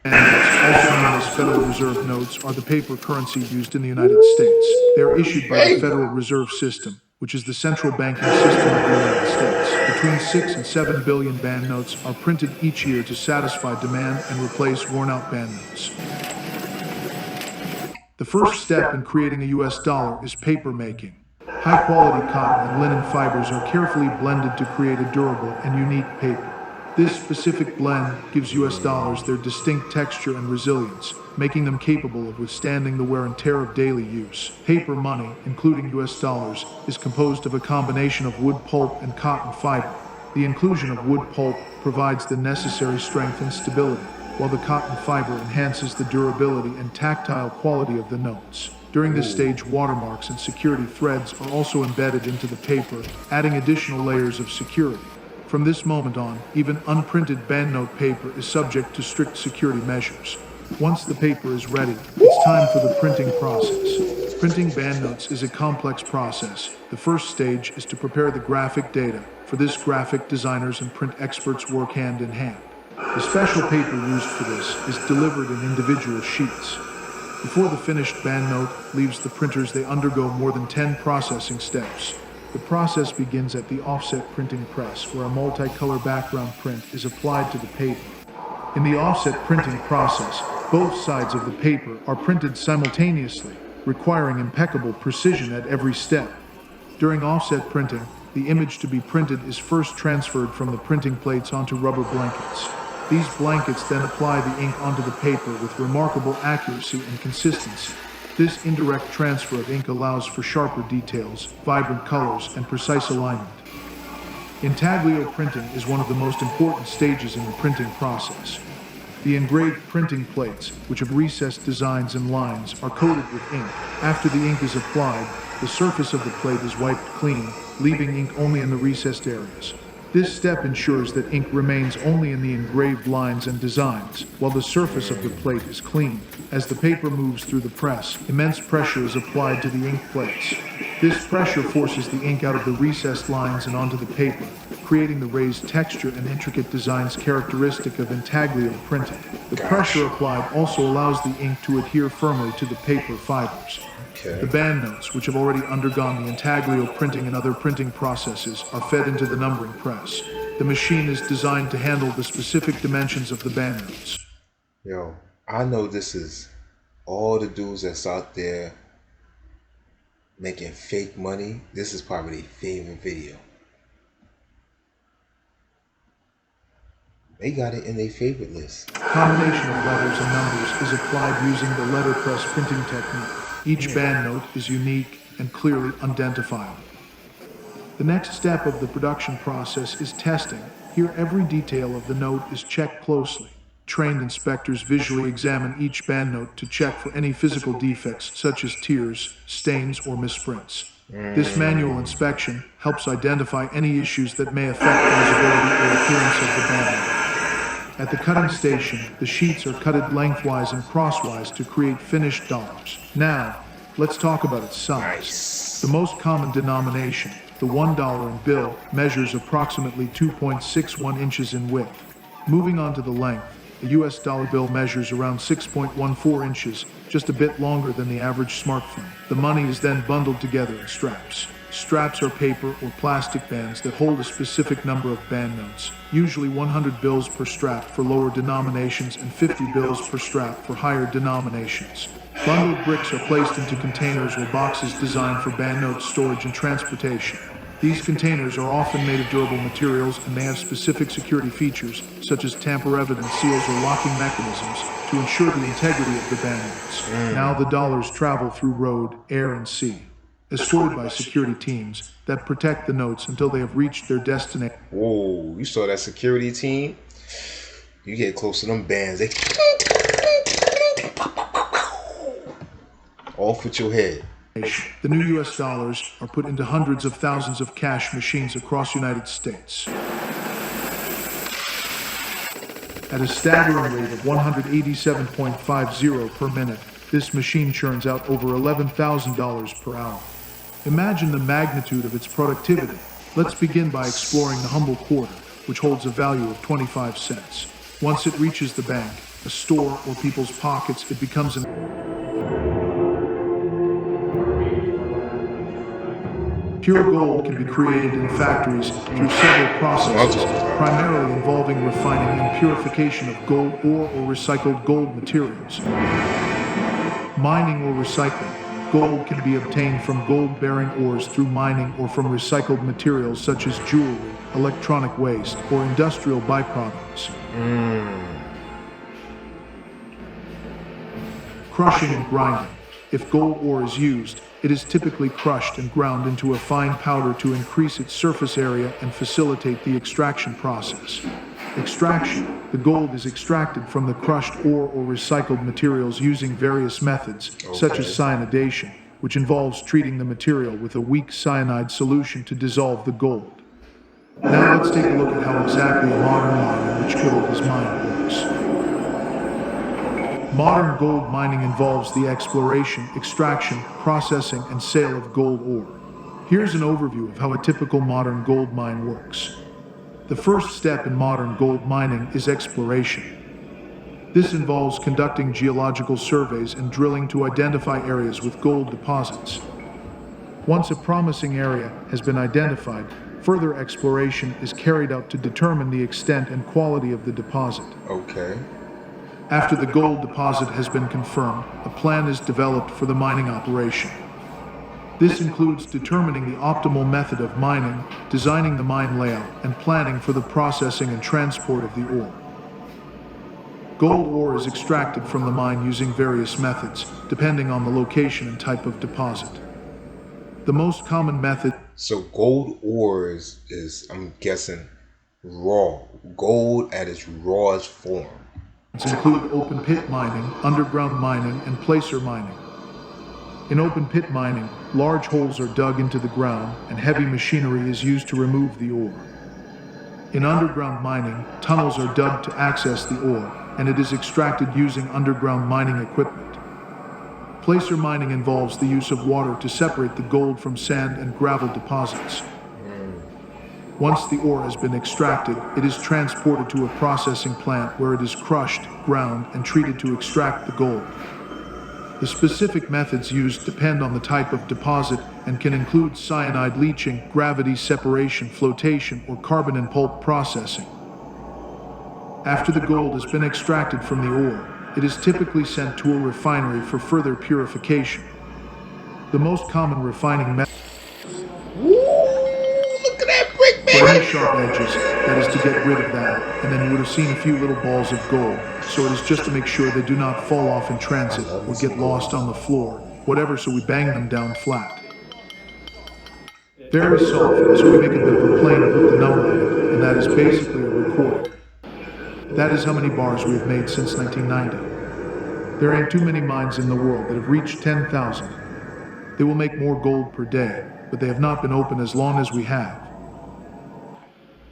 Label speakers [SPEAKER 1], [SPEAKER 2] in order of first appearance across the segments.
[SPEAKER 1] Banknotes, also known as Federal Reserve notes, are the paper currency used in the United States. They are issued by the Federal Reserve System, which is the central banking system of the United States. Between 6 and 7 billion banknotes are printed each year to satisfy demand and replace worn-out banknotes. The first step in creating a US dollar is paper making. High-quality cotton and linen fibers are carefully blended to create a durable and unique paper. This specific blend gives US dollars their distinct texture and resilience, making them capable of withstanding the wear and tear of daily use. Paper money, including US dollars, is composed of a combination of wood pulp and cotton fiber. The inclusion of wood pulp provides the necessary strength and stability, while the cotton fiber enhances the durability and tactile quality of the notes. During this stage, watermarks and security threads are also embedded into the paper, adding additional layers of security. From this moment on, even unprinted banknote paper is subject to strict security measures. Once the paper is ready, it's time for the printing process. Printing banknotes is a complex process. The first stage is to prepare the graphic data. For this, graphic designers and print experts work hand in hand. The special paper used for this is delivered in individual sheets. Before the finished banknote leaves the printers, they undergo more than 10 processing steps. The process begins at the offset printing press, where a multicolor background print is applied to the paper. In the offset printing process, both sides of the paper are printed simultaneously, requiring impeccable precision at every step. During offset printing, the image to be printed is first transferred from the printing plates onto rubber blankets. These blankets then apply the ink onto the paper with remarkable accuracy and consistency. This indirect transfer of ink allows for sharper details, vibrant colors, and precise alignment. Intaglio printing is one of the most important stages in the printing process. The engraved printing plates, which have recessed designs and lines, are coated with ink. After the ink is applied, the surface of the plate is wiped clean, leaving ink only in the recessed areas. This step ensures that ink remains only in the engraved lines and designs, while the surface of the plate is clean. As the paper moves through the press, immense pressure is applied to the ink plates. This pressure forces the ink out of the recessed lines and onto the paper, creating the raised texture and intricate designs characteristic of intaglio printing. The pressure applied also allows the ink to adhere firmly to the paper fibers. The banknotes, which have already undergone the intaglio printing and other printing processes, are fed into the numbering press. The machine is designed to handle the specific dimensions of the banknotes.
[SPEAKER 2] Yo, I know this is all the dudes that's out there making fake money. This is probably their favorite video. They got it in their favorite list.
[SPEAKER 1] Combination of letters and numbers is applied using the letterpress printing technique. Each banknote is unique and clearly identifiable. The next step of the production process is testing. Here, every detail of the note is checked closely. Trained inspectors visually examine each banknote to check for any physical defects such as tears, stains, or misprints. This manual inspection helps identify any issues that may affect usability or appearance of the banknote. At the cutting station, the sheets are cutted lengthwise and crosswise to create finished dollars. Now, let's talk about its size. The most common denomination, the $1 bill, measures approximately 2.61 inches in width. Moving on to the length, a US dollar bill measures around 6.14 inches, just a bit longer than the average smartphone. The money is then bundled together in straps. Straps are paper or plastic bands that hold a specific number of banknotes, usually 100 bills per strap for lower denominations and 50 bills per strap for higher denominations. Bundled bricks are placed into containers or boxes designed for banknote storage and transportation. These containers are often made of durable materials and may have specific security features, such as tamper-evident seals or locking mechanisms, to ensure the integrity of the banknotes. Now the dollars travel through road, air, and sea, escorted by security teams that protect the notes until they have reached their destination.
[SPEAKER 2] Whoa, you saw that security team? You get close to them bands, they off with your head.
[SPEAKER 1] The new US dollars are put into hundreds of thousands of cash machines across the United States. At a staggering rate of 187.50 per minute, this machine churns out over $11,000 per hour. Imagine the magnitude of its productivity. Let's begin by exploring the humble quarter, which holds a value of 25 cents. Once it reaches the bank, a store, or people's pockets, it becomes an pure gold can be created in factories through several processes, primarily involving refining and purification of gold ore or recycled gold materials. Mining or recycling. Gold can be obtained from gold-bearing ores through mining or from recycled materials such as jewelry, electronic waste, or industrial byproducts. Crushing and grinding. If gold ore is used, it is typically crushed and ground into a fine powder to increase its surface area and facilitate the extraction process. Extraction. The gold is extracted from the crushed ore or recycled materials using various methods, such as cyanidation, which involves treating the material with a weak cyanide solution to dissolve the gold. Now let's take a look at how exactly a modern mine in which gold is mined works. Modern gold mining involves the exploration, extraction, processing, and sale of gold ore. Here's an overview of how a typical modern gold mine works. The first step in modern gold mining is exploration. This involves conducting geological surveys and drilling to identify areas with gold deposits. Once a promising area has been identified, further exploration is carried out to determine the extent and quality of the deposit.
[SPEAKER 2] Okay.
[SPEAKER 1] After the gold deposit has been confirmed, a plan is developed for the mining operation. This includes determining the optimal method of mining, designing the mine layout, and planning for the processing and transport of the ore. Gold ore is extracted from the mine using various methods, depending on the location and type of deposit. The most common method.
[SPEAKER 2] So gold ore is I'm guessing, raw. Gold at its rawest form.
[SPEAKER 1] Include open pit mining, underground mining, and placer mining. In open pit mining, large holes are dug into the ground and heavy machinery is used to remove the ore. In underground mining, tunnels are dug to access the ore, and it is extracted using underground mining equipment. Placer mining involves the use of water to separate the gold from sand and gravel deposits. Once the ore has been extracted, it is transported to a processing plant where it is crushed, ground, and treated to extract the gold. The specific methods used depend on the type of deposit and can include cyanide leaching, gravity separation, flotation, or carbon in pulp processing. After the gold has been extracted from the ore, it is typically sent to a refinery for further purification. The most common refining method for any sharp edges, that is to get rid of that, and then you would have seen a few little balls of gold, so it is just to make sure they do not fall off in transit or get lost on the floor, whatever, so we bang them down flat. Very soft, so we make a bit of a plane and put the number on it, and that is basically a recorder. That is how many bars we have made since 1990. There ain't too many mines in the world that have reached 10,000. They will make more gold per day, but they have not been open as long as we have.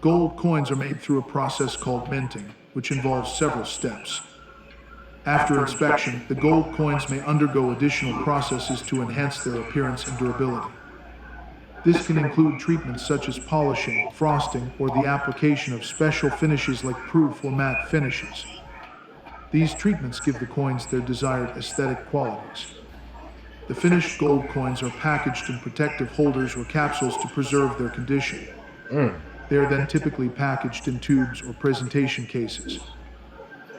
[SPEAKER 1] Gold coins are made through a process called minting, which involves several steps. After inspection, the gold coins may undergo additional processes to enhance their appearance and durability. This can include treatments such as polishing, frosting, or the application of special finishes like proof or matte finishes. These treatments give the coins their desired aesthetic qualities. The finished gold coins are packaged in protective holders or capsules to preserve their condition. They are then typically packaged in tubes or presentation cases.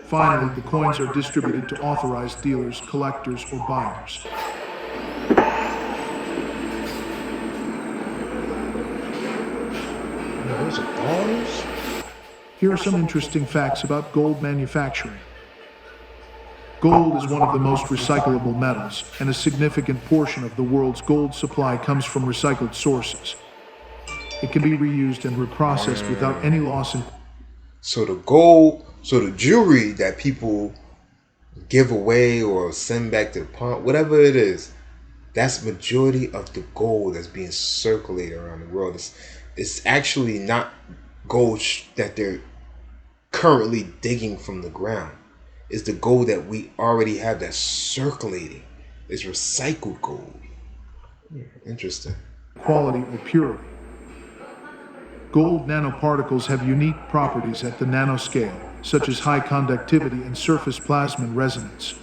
[SPEAKER 1] Finally, the coins are distributed to authorized dealers, collectors, or buyers.
[SPEAKER 2] Those are bars?
[SPEAKER 1] Here are some interesting facts about gold manufacturing. Gold is one of the most recyclable metals, and a significant portion of the world's gold supply comes from recycled sources. It can be reused and reprocessed without any loss in.
[SPEAKER 2] So the jewelry that people give away or send back to the pawn, whatever it is, that's majority of the gold that's being circulated around the world. It's actually not gold that they're currently digging from the ground. It's the gold that we already have that's circulating. It's recycled gold. Interesting.
[SPEAKER 1] Quality or purity. Gold nanoparticles have unique properties at the nanoscale, such as high conductivity and surface plasmon resonance.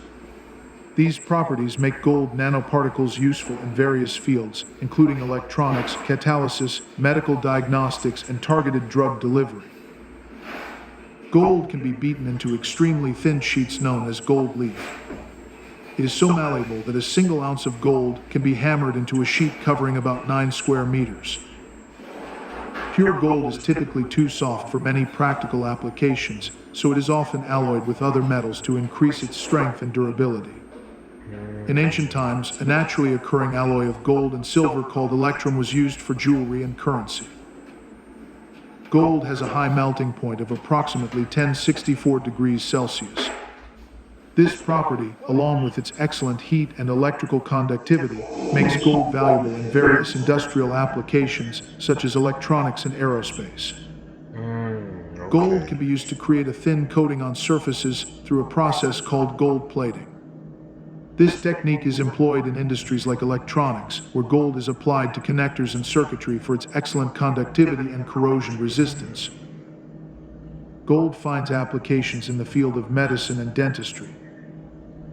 [SPEAKER 1] These properties make gold nanoparticles useful in various fields, including electronics, catalysis, medical diagnostics, and targeted drug delivery. Gold can be beaten into extremely thin sheets known as gold leaf. It is so malleable that a single ounce of gold can be hammered into a sheet covering about 9 square meters. Pure gold is typically too soft for many practical applications, so it is often alloyed with other metals to increase its strength and durability. In ancient times, a naturally occurring alloy of gold and silver called electrum was used for jewelry and currency. Gold has a high melting point of approximately 1064 degrees Celsius. This property, along with its excellent heat and electrical conductivity, makes gold valuable in various industrial applications such as electronics and aerospace.
[SPEAKER 2] Okay.
[SPEAKER 1] Gold can be used to create a thin coating on surfaces through a process called gold plating. This technique is employed in industries like electronics, where gold is applied to connectors and circuitry for its excellent conductivity and corrosion resistance. Gold finds applications in the field of medicine and dentistry.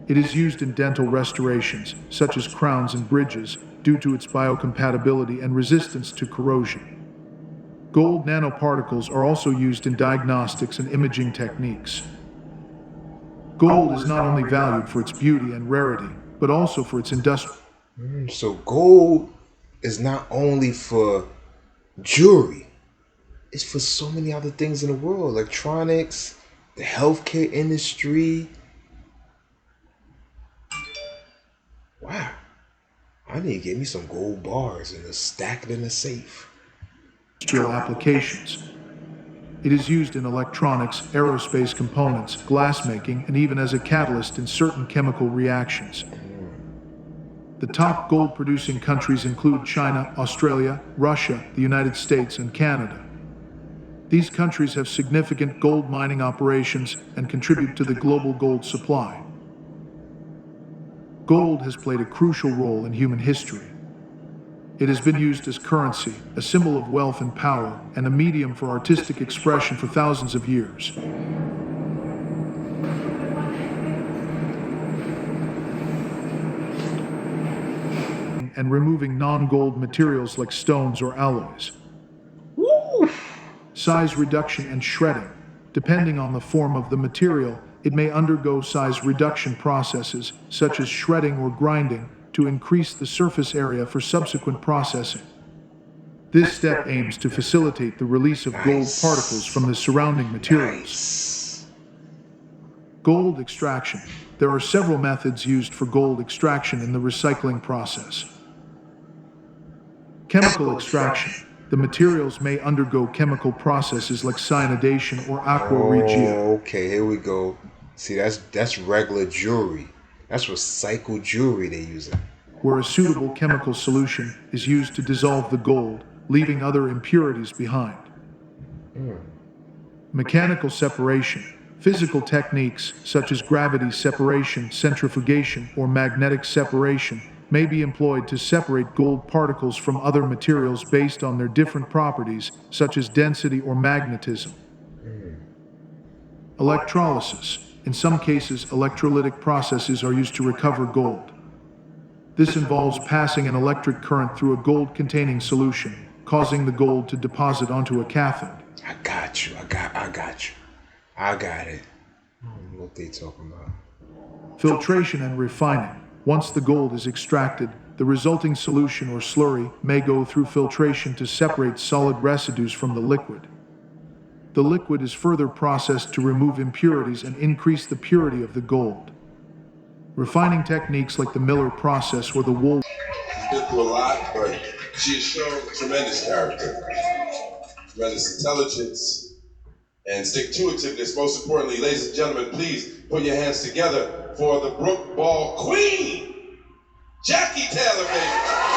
[SPEAKER 1] It is used in dental restorations, such as crowns and bridges, due to its biocompatibility and resistance to corrosion. Gold nanoparticles are also used in diagnostics and imaging techniques. Gold is not only valued for its beauty and rarity, but also for its industrial.
[SPEAKER 2] So gold is not only for jewelry, it's for so many other things in the world. Electronics, the healthcare industry. Wow. I need to get me some gold bars and stack it in a safe.
[SPEAKER 1] Applications. It is used in electronics, aerospace components, glassmaking, and even as a catalyst in certain chemical reactions. The top gold-producing countries include China, Australia, Russia, the United States, and Canada. These countries have significant gold mining operations and contribute to the global gold supply. Gold has played a crucial role in human history. It has been used as currency, a symbol of wealth and power, and a medium for artistic expression for thousands of years. And removing non-gold materials like stones or alloys. Size reduction and shredding. Depending on the form of the material, it may undergo size reduction processes, such as shredding or grinding, to increase the surface area for subsequent processing. This step aims to facilitate the release of gold particles from the surrounding materials. Gold extraction. There are several methods used for gold extraction in the recycling process. Chemical extraction. The materials may undergo chemical processes like cyanidation or aqua regia.
[SPEAKER 2] Okay, here we go. See, that's regular jewelry. That's recycled jewelry they're using.
[SPEAKER 1] Where a suitable chemical solution is used to dissolve the gold, leaving other impurities behind. Mechanical separation. Physical techniques such as gravity separation, centrifugation, or magnetic separation may be employed to separate gold particles from other materials based on their different properties, such as density or magnetism. Electrolysis. In some cases, electrolytic processes are used to recover gold. This involves passing an electric current through a gold-containing solution, causing the gold to deposit onto a cathode.
[SPEAKER 2] I got you. I got you. I got it. I don't know what they talking about.
[SPEAKER 1] Filtration and refining. Once the gold is extracted, the resulting solution or slurry may go through filtration to separate solid residues from the liquid. The liquid is further processed to remove impurities and increase the purity of the gold. Refining techniques like the Miller process or the Wool.
[SPEAKER 3] She's been through a lot, but she has shown tremendous character, tremendous intelligence, and stick-to-itiveness. Most importantly, ladies and gentlemen, please put your hands together for the Brook Ball Queen, Jackie Taylor, baby.